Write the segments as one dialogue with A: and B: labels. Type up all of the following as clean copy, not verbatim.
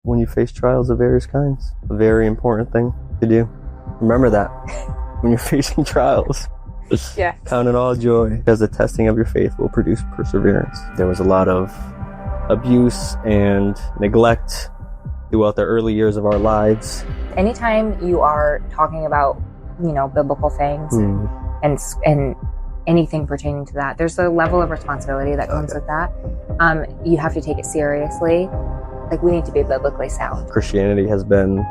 A: when you face trials of various kinds. A very important thing to do. Remember that when you're facing trials.
B: Yeah.
A: Count it all joy, because the testing of your faith will produce perseverance. There was a lot of abuse and neglect throughout the early years of our lives.
B: Anytime you are talking about, biblical things and anything pertaining to that, there's a level of responsibility that comes with that. You have to take it seriously. Like, we need to be biblically sound.
A: Christianity has been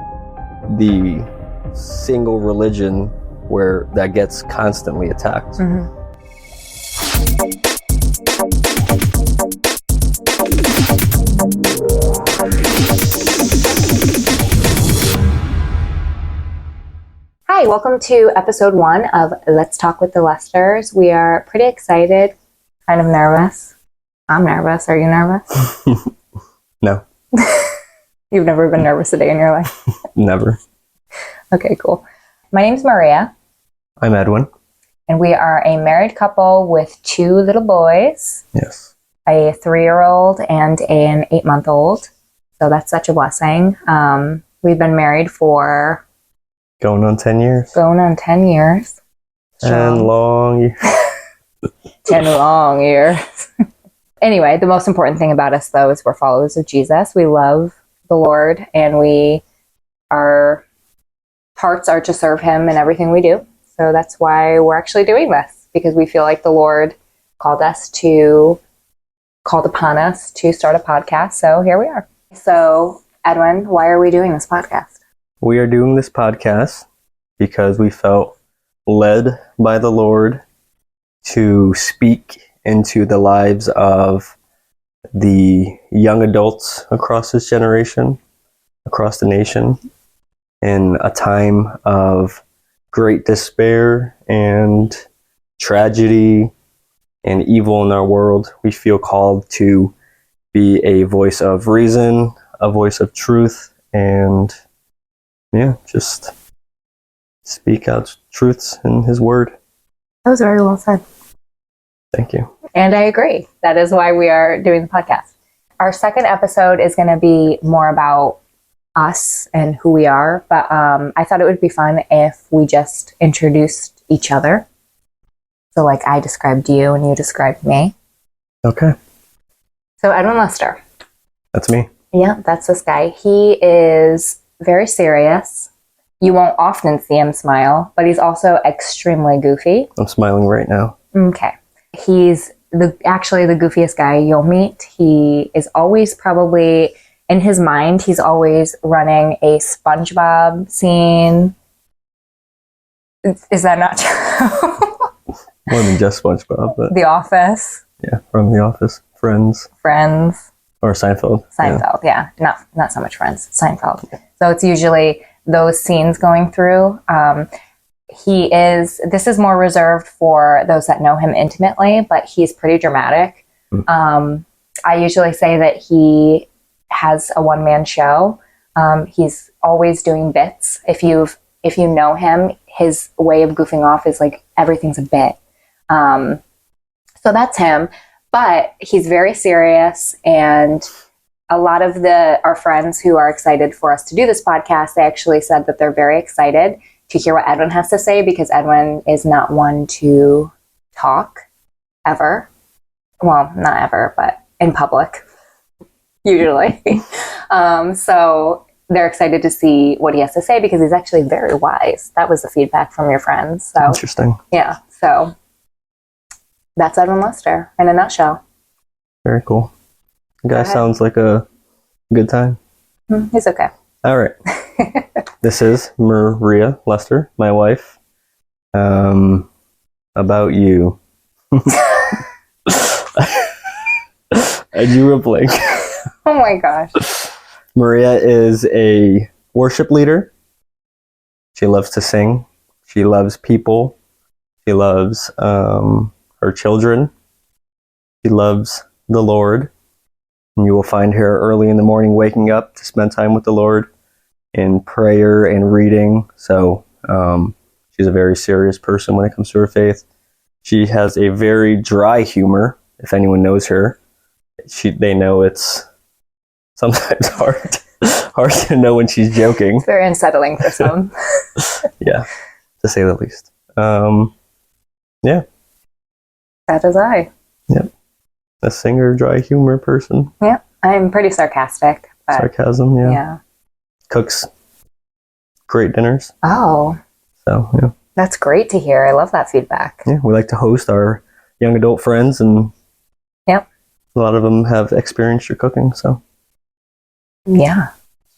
A: the single religion where that gets constantly attacked.
B: Mm-hmm. Hi, welcome to episode 1 of Let's Talk with the Lesters. We are pretty excited, kind of nervous. I'm nervous. Are you nervous?
A: No.
B: You've never been nervous a day in your life?
A: Never.
B: Okay, cool. My name's Maria.
A: I'm Edwin.
B: And we are a married couple with 2 little boys.
A: Yes.
B: A 3-year-old and an 8-month-old. So that's such a blessing. We've been married for...
A: Going on 10 years.
B: 10 years.
A: 10 long years.
B: 10 long years. Anyway, the most important thing about us, though, is we're followers of Jesus. We love the Lord, and our hearts are to serve Him in everything we do. So that's why we're actually doing this, because we feel like the Lord called upon us to start a podcast. So here we are. So, Edwin, why are we doing this podcast?
A: We are doing this podcast because we felt led by the Lord to speak into the lives of the young adults across this generation, across the nation, in a time of great despair and tragedy and evil in our world. We feel called to be a voice of reason, a voice of truth, and just speak out truths in His Word.
B: That was very well said.
A: Thank you.
B: And I agree. That is why we are doing the podcast. Our second episode is going to be more about us and who we are. But I thought it would be fun if we just introduced each other. So like I described you and you described me.
A: Okay.
B: So Edwin Lester.
A: That's me.
B: Yeah, that's this guy. He is very serious. You won't often see him smile, but he's also extremely goofy.
A: I'm smiling right now.
B: Okay. He's actually the goofiest guy you'll meet. He is always probably, in his mind, he's always running a SpongeBob scene. Is that not true?
A: More than just SpongeBob, but...
B: The Office.
A: Yeah, from The Office. Friends. Or Seinfeld.
B: Yeah. Not so much Friends. Seinfeld. So it's usually those scenes going through. This is more reserved for those that know him intimately, but he's pretty dramatic. I usually say that he has a one-man show. He's always doing bits. If you know him, his way of goofing off is like everything's a bit. So that's him. But he's very serious, and a lot of our friends who are excited for us to do this podcast, they actually said that they're very excited to hear what Edwin has to say, because Edwin is not one to talk ever. Well, not ever, but in public, usually. So they're excited to see what he has to say, because he's actually very wise. That was the feedback from your friends. So
A: interesting.
B: Yeah. So that's Edwin Lester in a nutshell.
A: Very cool. The guy sounds like a good time.
B: He's okay.
A: All right. This is Maria Lester, my wife. About you. I drew a blank.
B: Oh my gosh.
A: Maria is a worship leader. She loves to sing. She loves people. She loves her children. She loves the Lord. And you will find her early in the morning waking up to spend time with the Lord in prayer and reading. So she's a very serious person when it comes to her faith. She has a very dry humor. If anyone knows her, they know it's sometimes hard to know when she's joking.
B: It's very unsettling for some.
A: Yeah, to say the least. Yeah.
B: That is I.
A: Yep. A singer, dry humor person.
B: Yeah, I'm pretty sarcastic. But
A: Sarcasm, yeah.
B: yeah.
A: Cooks great dinners.
B: Oh,
A: So, yeah.
B: that's great to hear. I love that feedback.
A: Yeah, we like to host our young adult friends, and
B: Yep.
A: a lot of them have experienced your cooking, so
B: Yeah,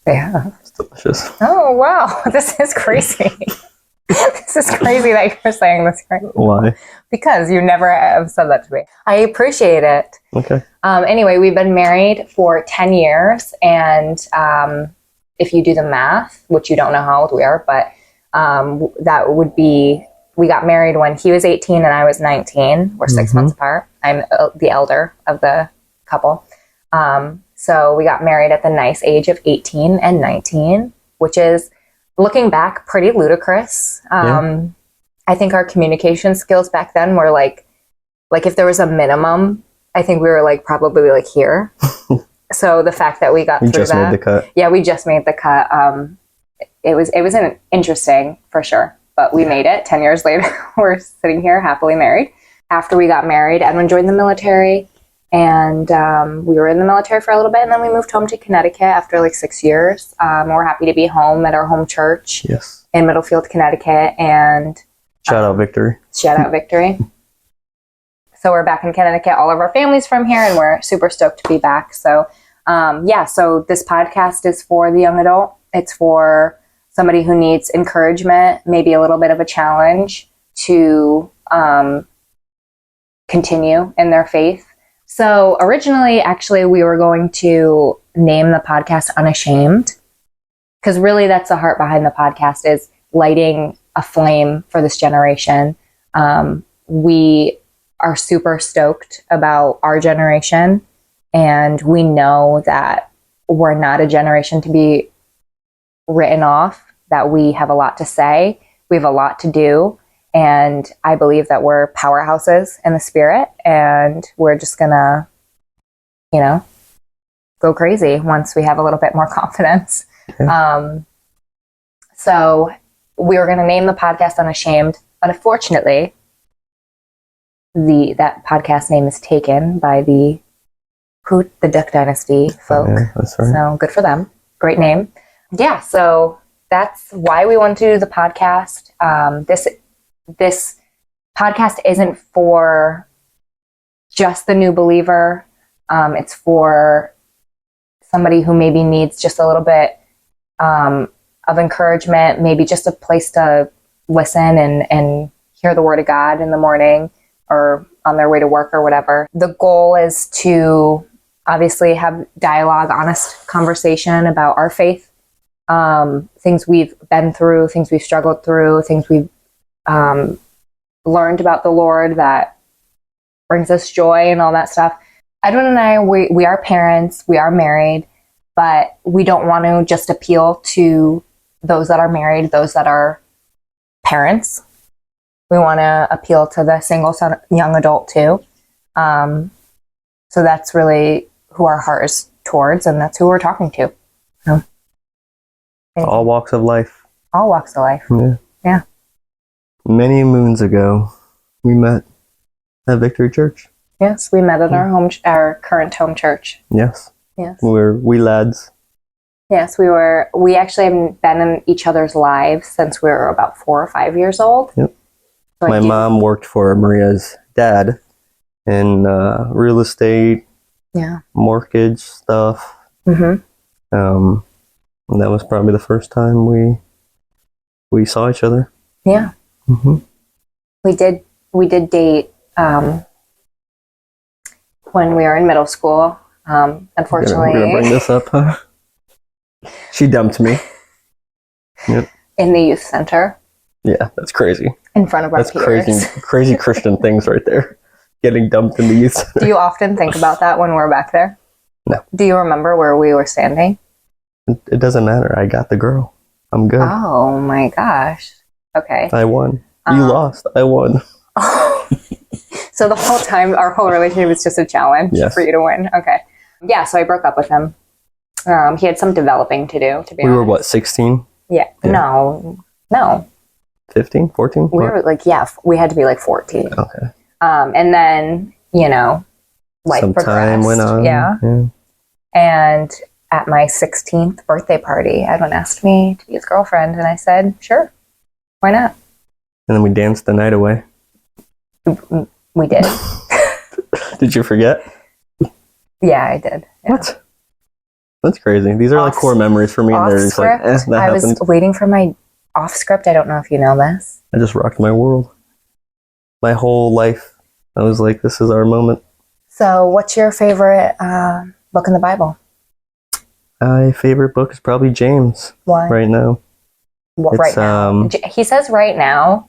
B: they have.
A: it's delicious.
B: Oh, wow. This is crazy. This is crazy that you're saying this right now.
A: Why?
B: Because you never have said that to me. I appreciate it.
A: Okay.
B: Anyway, we've been married for 10 years. And if you do the math, which you don't know how old we are, but that would be, we got married when he was 18 and I was 19. We're 6 months apart. I'm the elder of the couple. So we got married at the nice age of 18 and 19, which is, looking back, pretty ludicrous. I think our communication skills back then were like if there was a minimum, I think we were like probably like here. So the fact that we got through
A: just
B: that,
A: made the cut.
B: Yeah, we just made the cut. It was an interesting for sure, but we made it. 10 years later, we're sitting here happily married. After we got married, Edwin joined the military. And we were in the military for a little bit, and then we moved home to Connecticut after like 6 years. We're happy to be home at our home church in Middlefield, Connecticut. And
A: shout out Victory.
B: Shout out Victory. So we're back in Connecticut. All of our family's from here, and we're super stoked to be back. So so this podcast is for the young adult. It's for somebody who needs encouragement, maybe a little bit of a challenge to continue in their faith. So originally, actually, we were going to name the podcast Unashamed, because really that's the heart behind the podcast, is lighting a flame for this generation. We are super stoked about our generation, and we know that we're not a generation to be written off, that we have a lot to say, we have a lot to do. And I believe that we're powerhouses in the spirit, and we're just gonna, go crazy once we have a little bit more confidence. Yeah. So we were gonna name the podcast Unashamed, but unfortunately, that podcast name is taken by the Duck Dynasty folk.
A: Yeah, that's right.
B: So good for them. Great name. Yeah. So that's why we want to do the podcast. This podcast isn't for just the new believer. It's for somebody who maybe needs just a little bit of encouragement, maybe just a place to listen and hear the word of God in the morning or on their way to work or whatever. The goal is to obviously have dialogue, honest conversation about our faith, things we've been through, things we've struggled through, things we've learned about the Lord that brings us joy and all that stuff. Edwin and I, we are parents, we are married, but we don't want to just appeal to those that are married, those that are parents. We want to appeal to the single young adult too. So that's really who our heart is towards, and that's who we're talking to. So,
A: all walks of life.
B: All walks of life. Yeah.
A: Many moons ago, we met at Victory Church.
B: Yes, we met at our current home church.
A: Yes.
B: Yes.
A: We're wee lads.
B: Yes, we actually haven't been in each other's lives since we were about 4 or 5 years old.
A: Yep.
B: So
A: my mom worked for Maria's dad in real estate, mortgage stuff. Mm-hmm. And that was probably the first time we saw each other.
B: Yeah.
A: Mm-hmm.
B: We did date when we were in middle school. Unfortunately,
A: we're gonna bring this up, huh? She dumped me. Yep.
B: In the youth center.
A: Yeah, that's crazy.
B: In front of our peers.
A: That's crazy Christian things right there. Getting dumped in the youth center.
B: Do you often think about that when we're back there?
A: No.
B: Do you remember where we were standing?
A: It doesn't matter. I got the girl. I'm good.
B: Oh my gosh. Okay.
A: I won. You lost. I won.
B: So the whole time, our whole relationship was just a challenge for you to win. Okay. Yeah, so I broke up with him. He had some developing to do, to be honest.
A: We were what, 16?
B: Yeah. No.
A: 15, 14?
B: We were like, we had to be like 14.
A: Okay.
B: And then, life
A: Some
B: progressed.
A: time went on.
B: Yeah. And at my 16th birthday party, Edwin asked me to be his girlfriend, and I said, sure, why not?
A: And then we danced the night away.
B: We did.
A: Did you forget?
B: Yeah, I did. Yeah.
A: What? That's crazy. These are like core mememories for me. And they're just like, that
B: I was waiting for my off script. I don't know if you know this.
A: I just rocked my world. My whole life. I was like, this is our moment.
B: So what's your favorite book in the Bible?
A: My favorite book is probably James.
B: Why?
A: Right now.
B: Well, right now. He says right now.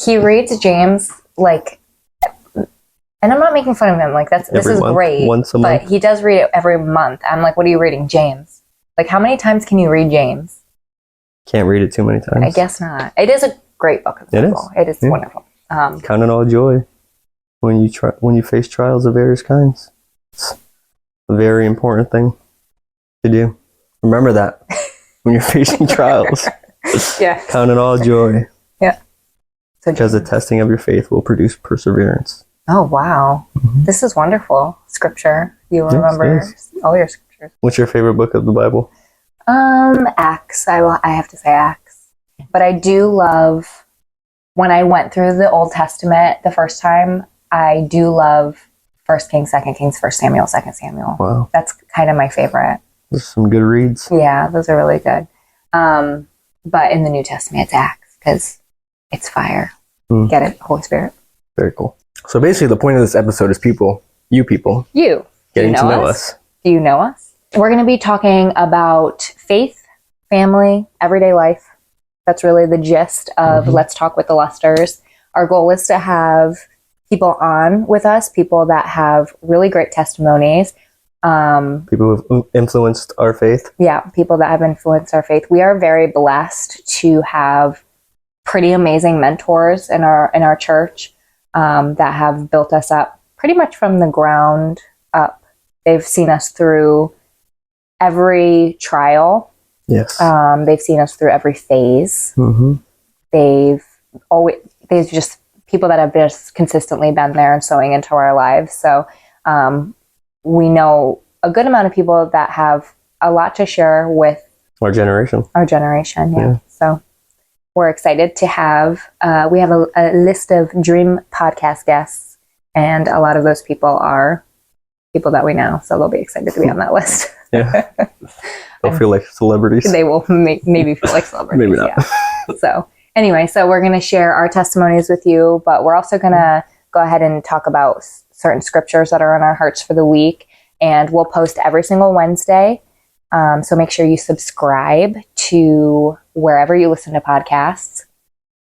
B: He reads James like, and I'm not making fun of him. Like this is great.
A: Once a month.
B: But he does read it every month. I'm like, what are you reading, James? Like, how many times can you read James?
A: Can't read it too many times.
B: I guess not. It is a great book of the Bible. It is wonderful.
A: Count it all joy when you face trials of various kinds. It's a very important thing to do. Remember that when you're facing trials.
B: Yeah.
A: Count it all joy.
B: Yeah. So
A: because the testing of your faith will produce perseverance.
B: Oh, wow. Mm-hmm. This is wonderful. Scripture. You remember all your scriptures.
A: What's your favorite book of the Bible?
B: Acts. I have to say Acts. But I do love, when I went through the Old Testament the first time, I do love 1 Kings, 2 Kings, 1 Samuel, 2 Samuel.
A: Wow.
B: That's kind of my favorite.
A: There's some good reads.
B: Yeah, those are really good. But in the New Testament, it's Acts because it's fire. Get it? Holy Spirit.
A: Very cool. So basically the point of this episode is you getting to know us.
B: Do you know us? We're going to be talking about faith, family, everyday life. That's really the gist of Let's Talk with the Lesters. Our goal is to have people on with us, people that have really great testimonies.
A: People who have influenced our faith.
B: Yeah, people that have influenced our faith. We are very blessed to have pretty amazing mentors in our church that have built us up pretty much from the ground up. They've seen us through every trial.
A: Yes.
B: They've seen us through every phase. Mm-hmm. They've just people that have just consistently been there and sowing into our lives. So we know a good amount of people that have a lot to share with
A: our generation.
B: Yeah. So we're excited to have, we have a list of dream podcast guests, and a lot of those people are people that we know. So they'll be excited to be on that list.
A: Yeah. They'll feel like celebrities.
B: They will maybe feel like celebrities.
A: Maybe not.
B: Yeah. So anyway, so we're going to share our testimonies with you, but we're also going to go ahead and talk about certain scriptures that are on our hearts for the week. And we'll post every single Wednesday. So make sure you subscribe to wherever you listen to podcasts,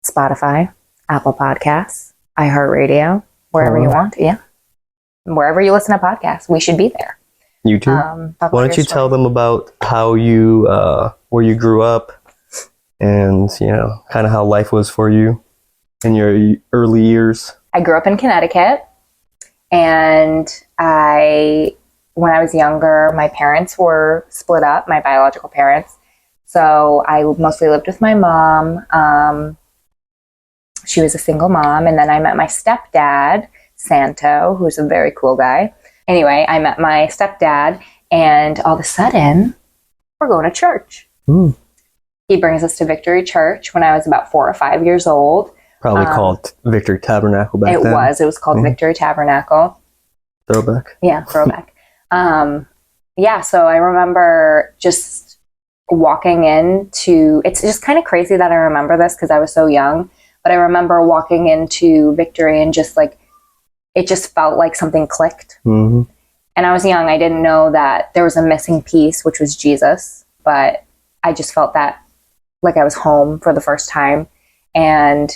B: Spotify, Apple Podcasts, iHeartRadio, wherever you want. Yeah. Wherever you listen to podcasts, we should be there.
A: YouTube. Why don't you tell them about how you, where you grew up and, kind of how life was for you in your early years?
B: I grew up in Connecticut, and when I was younger, my parents were split up, my biological parents. So I mostly lived with my mom. She was a single mom. And then I met my stepdad, Santo, who's a very cool guy. Anyway, I met my stepdad, and all of a sudden, we're going to church. He brings us to Victory Church when I was about 4 or 5 years old.
A: Probably called Victory Tabernacle back then.
B: It was called Victory Tabernacle.
A: Throwback.
B: Yeah, throwback. So I remember just walking into, it's just kind of crazy that I remember this because I was so young, but I remember walking into Victory and just like, it just felt like something clicked. Mm-hmm. And I was young. I didn't know that there was a missing piece, which was Jesus, but I just felt that like I was home for the first time. And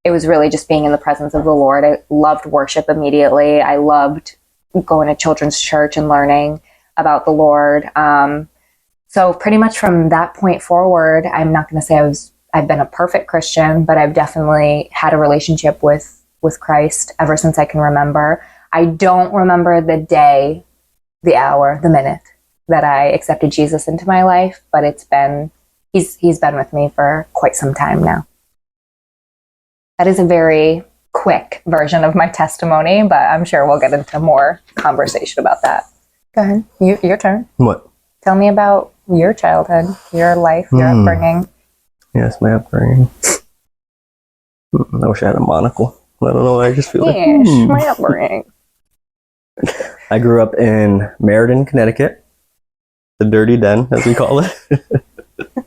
B: it was really just being in the presence of the Lord. I loved worship immediately. I loved going to children's church and learning about the Lord. So pretty much from that point forward, I'm not going to say I've been a perfect Christian, but I've definitely had a relationship with Christ ever since I can remember. I don't remember the day, the hour, the minute, that I accepted Jesus into my life, but he's been with me for quite some time now. That is a very quick version of my testimony, but I'm sure we'll get into more conversation about that. Go ahead. Your turn.
A: What?
B: Tell me about your childhood, your life, your upbringing.
A: Yes, my upbringing. I wish I had a monocle. I don't know. I just feel
B: Yes, my upbringing.
A: I grew up in Meriden, Connecticut. The Dirty Den, as we call it.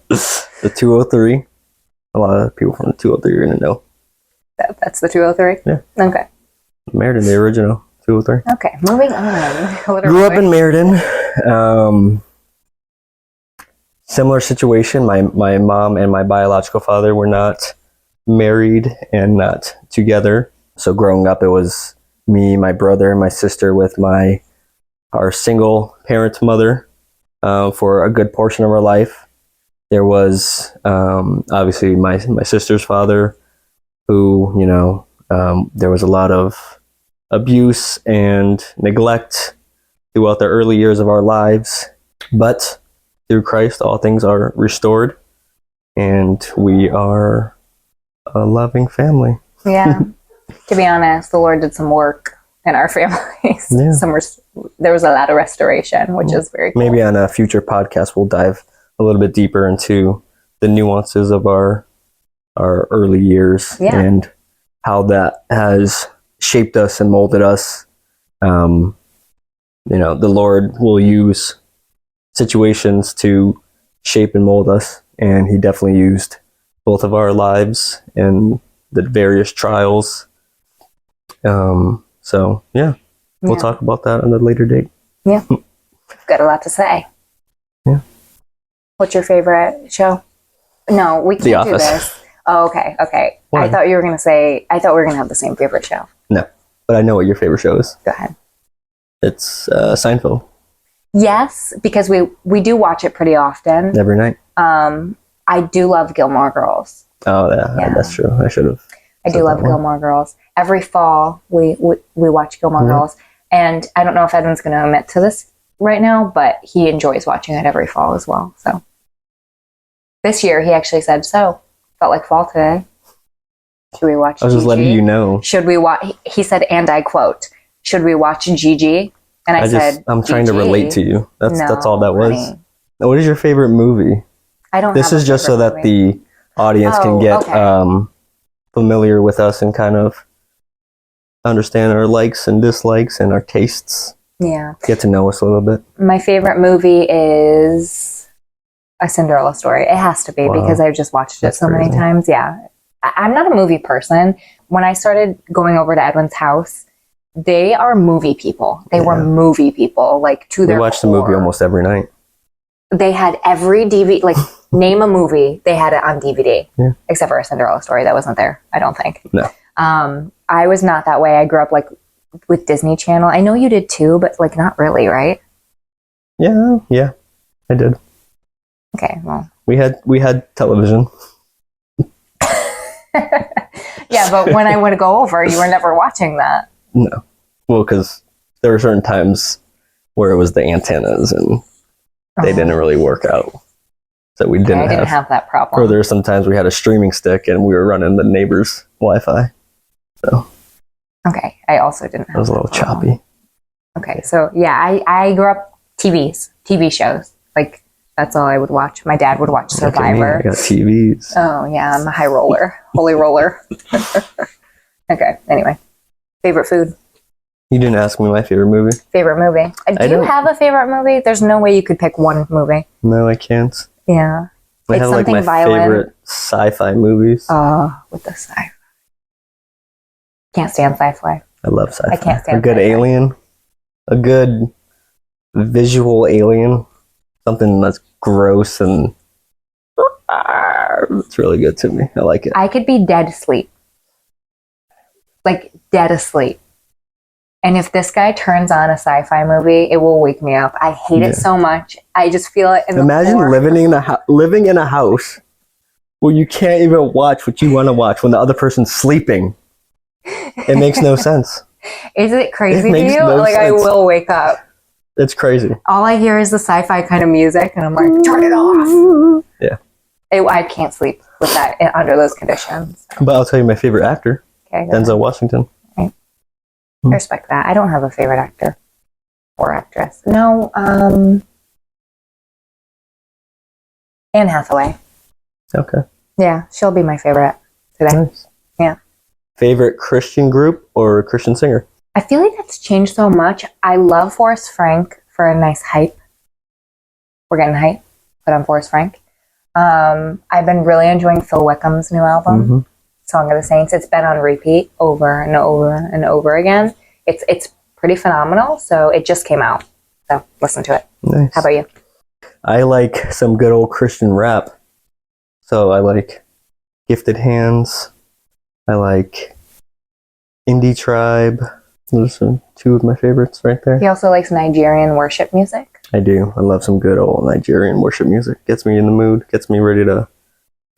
A: The 203. A lot of people from the 203 are going to know.
B: That's the 203?
A: Yeah.
B: Okay.
A: Meriden, the original 203.
B: Okay, moving on.
A: Grew up in Meriden. Similar situation. My mom and my biological father were not married and not together. So growing up, it was me, my brother, and my sister with our single parent mother for a good portion of our life. There was obviously my sister's father, who, there was a lot of abuse and neglect throughout the early years of our lives. But through Christ, all things are restored, and we are a loving family.
B: Yeah. To be honest, the Lord did some work in our families.
A: Yeah.
B: There was a lot of restoration, which is very cool.
A: Maybe on a future podcast, we'll dive a little bit deeper into the nuances of our early years and how that has shaped us and molded us. The Lord will use situations to shape and mold us, and he definitely used both of our lives and the various trials. We'll talk about that on a later date.
B: Yeah. Got a lot to say.
A: Yeah.
B: What's your favorite show? No, we can't do this. Oh, okay.
A: Why?
B: I thought we were going to have the same favorite show.
A: No, but I know what your favorite show is.
B: Go ahead.
A: It's Seinfeld.
B: Yes, because we do watch it pretty often.
A: Every night.
B: I do love Gilmore Girls.
A: Oh, yeah. That's true. I should have.
B: I do love Gilmore Girls. Every fall, we watch Gilmore Girls. And I don't know if Edwin's going to admit to this right now, but he enjoys watching it every fall as well. So this year, he actually said, felt like fall today. Should we watch
A: I was just letting you know.
B: Should we watch? He said, and I quote, should we watch Gigi? And I said,
A: I'm trying to relate to you. That's all that was.
B: Honey.
A: What is your favorite movie?
B: I don't.
A: This is just so that the audience can get familiar with us and kind of understand our likes and dislikes and our tastes.
B: Yeah.
A: Get to know us a little bit.
B: My favorite movie is A Cinderella Story. It has to be because I've just watched it so many times. Yeah. I'm not a movie person. When I started going over to Edwin's house, they are movie people. They were movie people, like to their core.
A: We watched the movie almost every night.
B: They had every DVD, like name a movie, they had it on DVD.
A: Yeah.
B: Except for A Cinderella Story. That wasn't there, I don't think.
A: No.
B: I was not that way. I grew up like with Disney Channel. I know you did too, but like not really, right?
A: Yeah, I did.
B: Okay, well.
A: We had television.
B: Yeah, but when I would go over, you were never watching that.
A: No. Well, because there were certain times where it was the antennas and they didn't really work out. So we didn't have
B: that problem.
A: Or there were some times we had a streaming stick and we were running the neighbor's Wi-Fi. So.
B: Okay, I also didn't have
A: that. It was a little choppy.
B: Okay, so yeah, I grew up TV shows. Like, that's all I would watch. My dad would watch Survivor.
A: I got TVs.
B: Oh, yeah, I'm a high roller. Holy roller. Okay, anyway. Favorite food?
A: You didn't ask me my favorite movie.
B: Favorite movie? Do you have a favorite movie? There's no way you could pick one movie.
A: No, I can't.
B: Yeah.
A: I have like my favorite sci-fi movies.
B: With the sci-fi. Can't stand sci-fi.
A: I love sci-fi.
B: I can't stand
A: a good
B: sci-fi.
A: alien. A good visual alien. Something that's gross and it's really good to me. I like it.
B: I could be dead asleep. Like dead asleep. And if this guy turns on a sci-fi movie, it will wake me up. I hate it so much. I just feel it in the
A: Imagine
B: core.
A: living in a house where you can't even watch what you want to watch when the other person's sleeping. It makes no sense.
B: Is it crazy
A: It makes
B: to you?
A: no
B: Like,
A: sense.
B: I will wake up.
A: It's crazy.
B: All I hear is the sci-fi kind of music, and I'm like, turn it off.
A: Yeah.
B: I can't sleep with that under those conditions.
A: But I'll tell you my favorite actor,
B: Okay,
A: Denzel Washington.
B: I respect that. I don't have a favorite actor or actress. No, Anne Hathaway.
A: Okay.
B: Yeah, she'll be my favorite today.
A: Nice.
B: Yeah.
A: Favorite Christian group or Christian singer?
B: I feel like that's changed so much. I love Forrest Frank for a nice hype. We're getting hype, but I'm Forrest Frank. I've been really enjoying Phil Wickham's new album, Song of the Saints. It's been on repeat over and over and over again. It's pretty phenomenal. So it just came out. So listen to it.
A: Nice.
B: How about you?
A: I like some good old Christian rap. So I like Gifted Hands. I like Indie Tribe. Those are two of my favorites right there.
B: He also likes Nigerian worship music.
A: I do. I love some good old Nigerian worship music. Gets me in the mood. Gets me ready to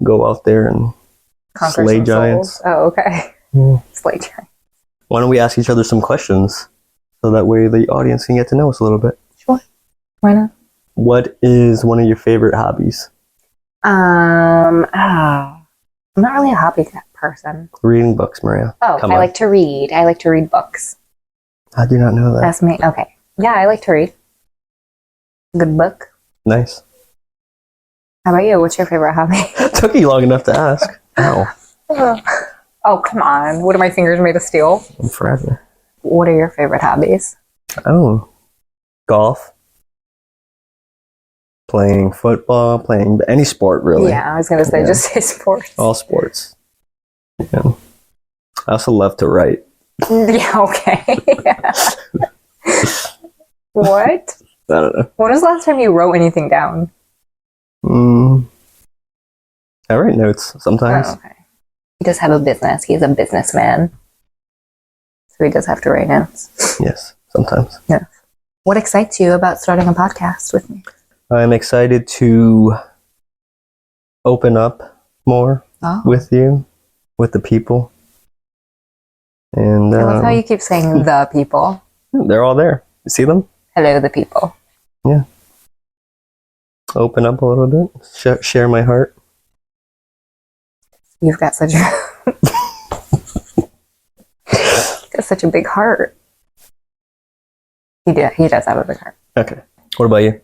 A: go out there and
B: Conquer
A: slay
B: some
A: giants.
B: souls. Oh, okay.
A: Yeah.
B: Slay giants.
A: Why don't we ask each other some questions so that way the audience can get to know us a little bit?
B: Sure. Why not?
A: What is one of your favorite hobbies?
B: I'm not really a hobby person.
A: Reading books, Maria.
B: Oh, I like to read. I like to read books.
A: I do not know that.
B: That's me. Okay. Yeah, I like to read. Good book.
A: Nice.
B: How about you? What's your favorite hobby?
A: Took you long enough to ask. Ow.
B: Oh, come on. What are my fingers made of steel?
A: I'm fragile.
B: What are your favorite hobbies?
A: Oh. Golf. Playing football. Playing any sport, really.
B: Yeah, I was going to say, just say sports.
A: All sports. Yeah. I also love to write.
B: Yeah, okay. What?
A: I don't know.
B: When was the last time you wrote anything down?
A: I write notes sometimes.
B: Oh, okay. He does have a business. He's a businessman. So he does have to write notes.
A: Yes, sometimes.
B: Yeah. What excites you about starting a podcast with me?
A: I'm excited to open up more with you, with the people. And
B: I love how you keep saying the people.
A: They're all there. You see them?
B: Hello, the people.
A: Yeah. Open up a little bit. Share my heart.
B: You've got such a got such a big heart. He does have a big heart.
A: Okay. What about you?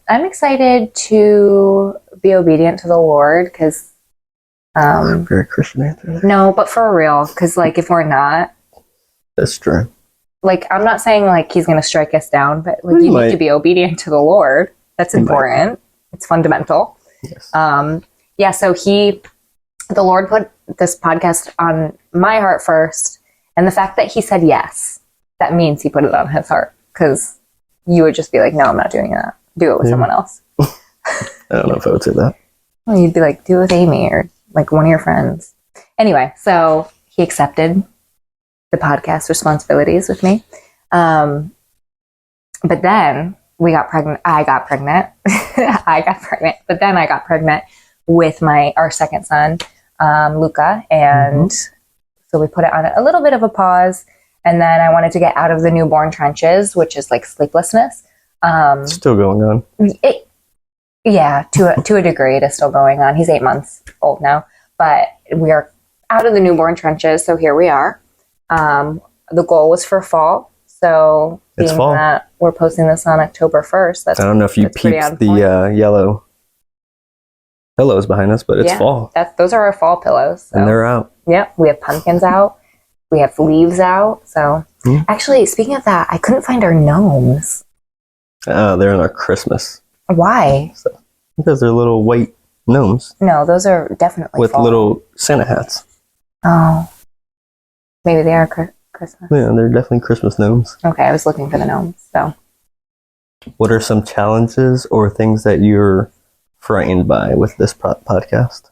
B: I'm excited to be obedient to the Lord because
A: very Christian answer there.
B: no, but for real, because like if we're not,
A: That's true.
B: like I'm not saying like he's gonna strike us down, but like you need to be obedient to the Lord. That's important. It's fundamental.
A: Yes.
B: Yeah, so the Lord put this podcast on my heart first, and the fact that he said yes, that means he put it on his heart, because you would just be like, no, I'm not doing that. Do it with someone else.
A: I don't know if I would say that.
B: Well, you'd be like, do it with Amy or like one of your friends. Anyway, so he accepted the podcast responsibilities with me. But then we got pregnant. I got pregnant. But then I got pregnant with our second son, Luca. And so we put it on a little bit of a pause. And then I wanted to get out of the newborn trenches, which is like sleeplessness.
A: Still going on.
B: To a degree, it is still going on. He's 8 months old now, but we are out of the newborn trenches. So here we are. The goal was for fall. So
A: It's
B: being
A: fall.
B: that we're posting this on October 1st,
A: I don't know if you peeped the yellow pillows behind us, but it's fall.
B: Those are our fall pillows. So.
A: And they're out.
B: Yeah, we have pumpkins out. We have leaves out. So actually, speaking of that, I couldn't find our gnomes.
A: They're in our Christmas.
B: Why?
A: So, because they're little white gnomes.
B: No, those are definitely
A: with
B: fall.
A: little Santa hats.
B: Oh. Maybe they are Christmas.
A: Yeah, they're definitely Christmas gnomes.
B: Okay, I was looking for the gnomes. So,
A: what are some challenges or things that you're frightened by with this podcast?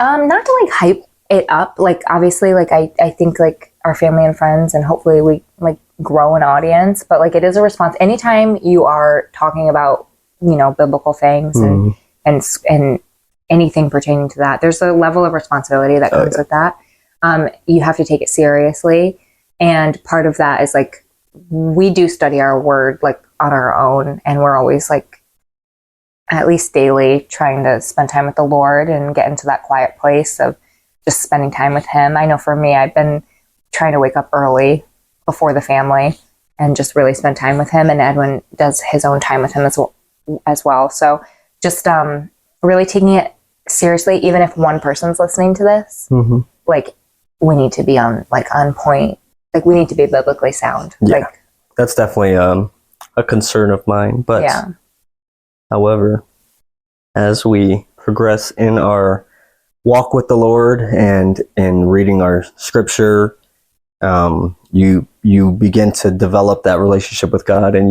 B: Not to like hype it up. Like obviously, like I think like our family and friends, and hopefully we like grow an audience. But like it is a response. Anytime you are talking about biblical things and anything pertaining to that, there's a level of responsibility that comes with that. You have to take it seriously. And part of that is like, we do study our word like on our own, and we're always like, at least daily, trying to spend time with the Lord and get into that quiet place of just spending time with him. I know for me, I've been trying to wake up early before the family and just really spend time with him. And Edwin does his own time with him as well. So just really taking it seriously, even if one person's listening to this, like we need to be on point. Like we need to be biblically sound.
A: Yeah,
B: like
A: that's definitely a concern of mine. But
B: yeah.
A: However, as we progress in our walk with the Lord and in reading our scripture, you begin to develop that relationship with God, and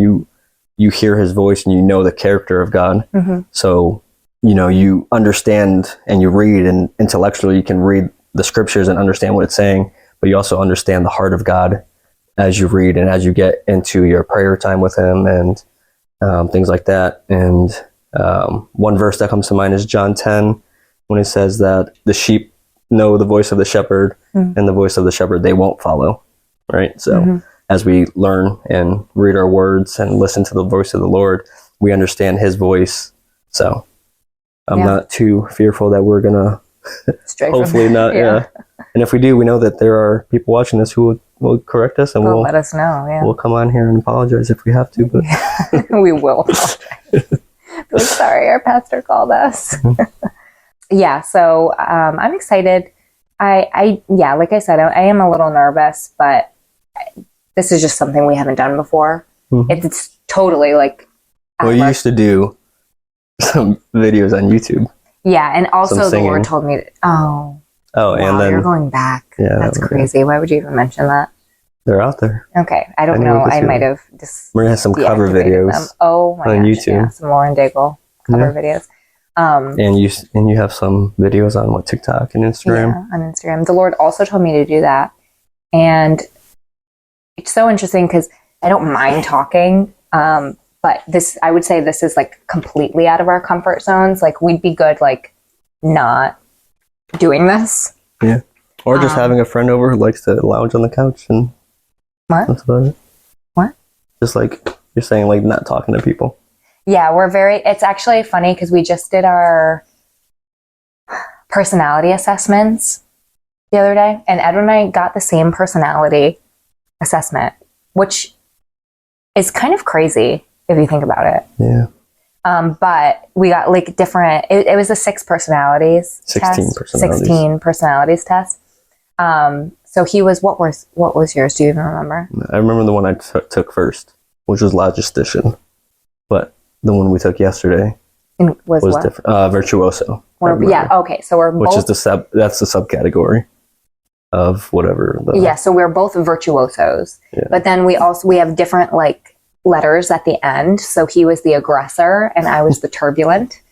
A: you hear his voice and you know the character of God. So, you understand and you read, and intellectually you can read the scriptures and understand what it's saying, but you also understand the heart of God as you read and as you get into your prayer time with him and things like that. And one verse that comes to mind is John 10, when it says that the sheep know the voice of the shepherd, and the voice of the shepherd they won't follow. Right? So as we learn and read our words and listen to the voice of the Lord, we understand his voice. So I'm not too fearful that we're going to hopefully not. Yeah. And if we do, we know that there are people watching this who will correct us, and
B: we'll let us know. Yeah.
A: We'll come on here and apologize if we have to. But
B: we will apologize. Like, sorry, our pastor called us. Yeah. So I'm excited. I like I said, I am a little nervous, but this is just something we haven't done before. It's totally like.
A: Well, you used to do some videos on YouTube.
B: Yeah, and also the Lord told me, wow,
A: and then
B: you're going back.
A: Yeah,
B: that's crazy. Why would you even mention that?
A: They're out there.
B: Okay, I don't know. I might have just.
A: We're gonna have some cover videos.
B: Them. Oh my
A: on
B: gosh,
A: YouTube.
B: Yeah, some Lauren Daigle cover videos.
A: And you have some videos on TikTok and Instagram.
B: Yeah, on Instagram. The Lord also told me to do that, and it's so interesting because I don't mind talking. But I would say this is like completely out of our comfort zones. Like we'd be good, like not doing this.
A: Yeah. Or just having a friend over who likes to lounge on the couch and that's about it.
B: What?
A: Just like you're saying, like not talking to people.
B: Yeah, it's actually funny because we just did our personality assessments the other day, and Edwin and I got the same personality assessment, which is kind of crazy if you think about it.
A: Yeah.
B: But we got like different, it was a 16 personalities 16 personalities test. So he was, what was yours? Do you even remember?
A: I remember the one I took first, which was logistician. But the one we took yesterday was different. Virtuoso.
B: Okay. So we're both.
A: Which is that's the subcategory of whatever.
B: So we're both virtuosos. Yeah. But then we have different like letters at the end. So he was the aggressor and I was the turbulent,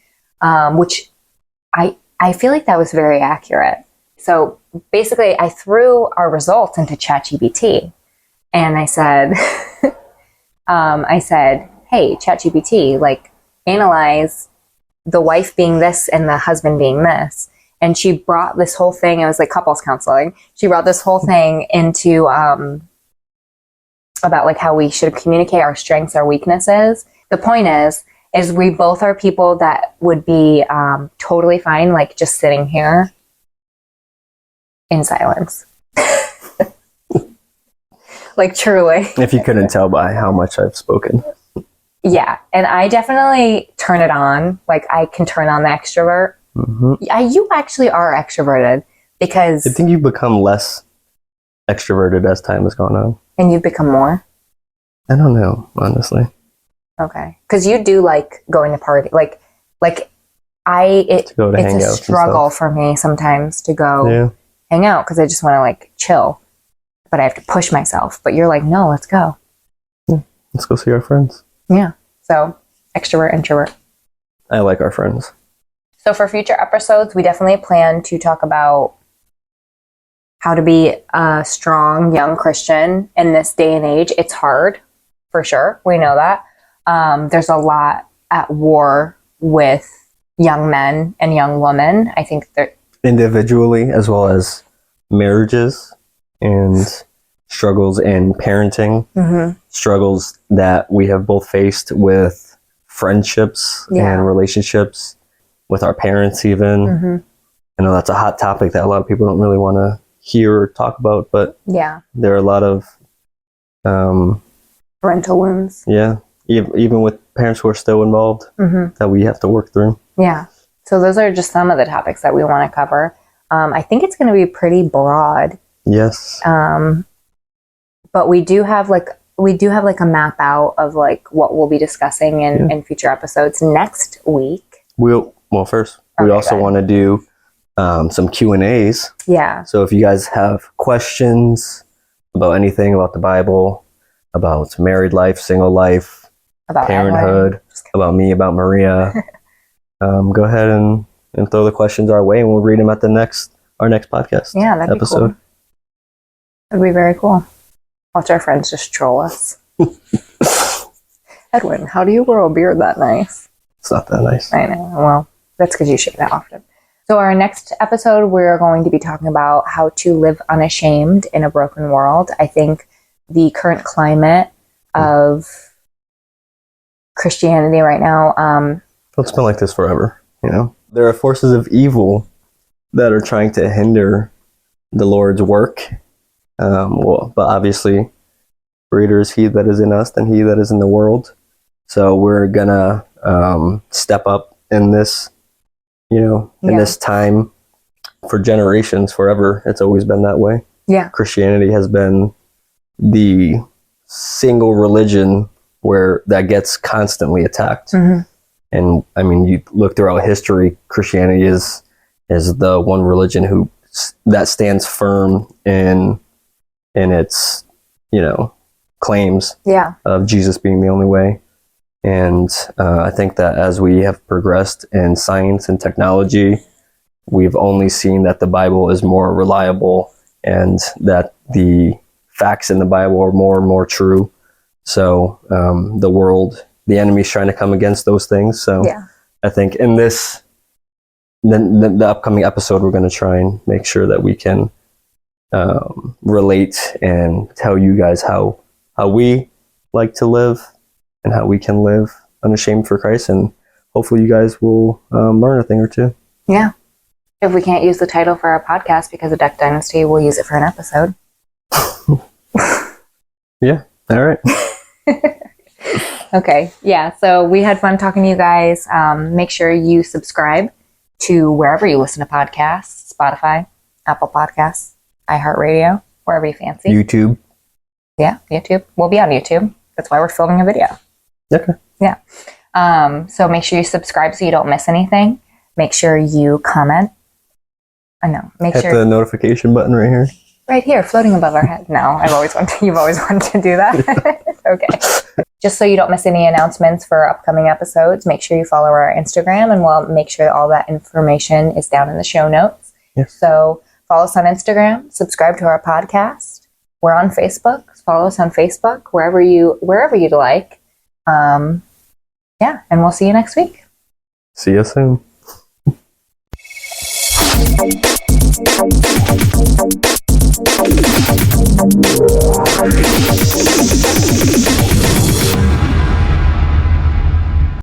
B: which I feel like that was very accurate. So basically I threw our results into ChatGPT and I said, hey, ChatGPT, like analyze the wife being this and the husband being this. And she brought this whole thing, it was like couples counseling. She brought this whole thing into, about like how we should communicate our strengths, our weaknesses. The point is we both are people that would be totally fine, like just sitting here in silence. Like truly.
A: If you couldn't tell by how much I've spoken.
B: Yeah. And I definitely turn it on. Like I can turn on the extrovert. You actually are extroverted because...
A: I think you've become less extroverted as time has gone on.
B: And you've become more?
A: I don't know, honestly.
B: Okay. Because you do like going to party. It's a struggle for me sometimes to go hang out because I just want to like chill. But I have to push myself. But you're like, no, let's go.
A: Let's go see our friends.
B: Yeah. So extrovert, introvert.
A: I like our friends.
B: So for future episodes, we definitely plan to talk about how to be a strong young Christian in this day and age. It's hard, for sure. We know that. There's a lot at war with young men and young women. I think they're... individually, as well as marriages and struggles in parenting.
A: struggles that we have both faced with friendships and relationships, with our parents even.
B: Mm-hmm.
A: I know that's a hot topic that a lot of people don't really want to hear or talk about, but there are a lot of
B: parental wounds.
A: Yeah, even with parents who are still involved, that we have to work through.
B: Yeah. So those are just some of the topics that we want to cover. I think it's going to be pretty broad.
A: Yes.
B: But we do have like a map out of like what we'll be discussing in future episodes next week.
A: We also want to do some Q&As.
B: Yeah.
A: So if you guys have questions about anything about the Bible, about married life, single life,
B: about
A: parenthood, about me, about Maria, go ahead and throw the questions our way, and we'll read them at our next podcast.
B: Yeah, that'd
A: episode.
B: Be cool. That'd be very cool. Watch our friends just troll us. Edwin, how do you grow a beard that nice?
A: It's not that nice.
B: I know. Well, that's because you shave that often. So our next episode, we're going to be talking about how to live unashamed in a broken world. I think the current climate of Christianity right now...
A: it's been like this forever, There are forces of evil that are trying to hinder the Lord's work. But obviously, greater is he that is in us than he that is in the world. So we're gonna step up in this, in this time for generations, forever. It's always been that way.
B: Yeah.
A: Christianity has been the single religion that gets constantly attacked. Mm-hmm. And I mean, you look throughout history, Christianity is the one religion that stands firm in its, claims of Jesus being the only way. And I think that as we have progressed in science and technology, we've only seen that the Bible is more reliable and that the facts in the Bible are more and more true. So the enemy's trying to come against those things. So I think in this, the upcoming episode, we're going to try and make sure that we can relate and tell you guys how we like to live and how we can live unashamed for Christ. And hopefully you guys will learn a thing or two.
B: Yeah. If we can't use the title for our podcast because of Duck Dynasty, we'll use it for an episode.
A: Yeah. All right.
B: Okay. Yeah. So we had fun talking to you guys. Make sure you subscribe to wherever you listen to podcasts, Spotify, Apple Podcasts, iHeartRadio, wherever you fancy.
A: YouTube.
B: Yeah, YouTube. We'll be on YouTube. That's why we're filming a video.
A: Okay.
B: Yeah. So make sure you subscribe so you don't miss anything. Make sure you comment. Hit
A: the notification button right here.
B: Right here, floating above our head. No, you've always wanted to do that. Okay. Just so you don't miss any announcements for upcoming episodes, make sure you follow our Instagram, and we'll make sure that all that information is down in the show notes.
A: Yes.
B: So follow us on Instagram, subscribe to our podcast. We're on Facebook. Follow us on Facebook, wherever you'd like. And we'll see you next week.
A: See you soon.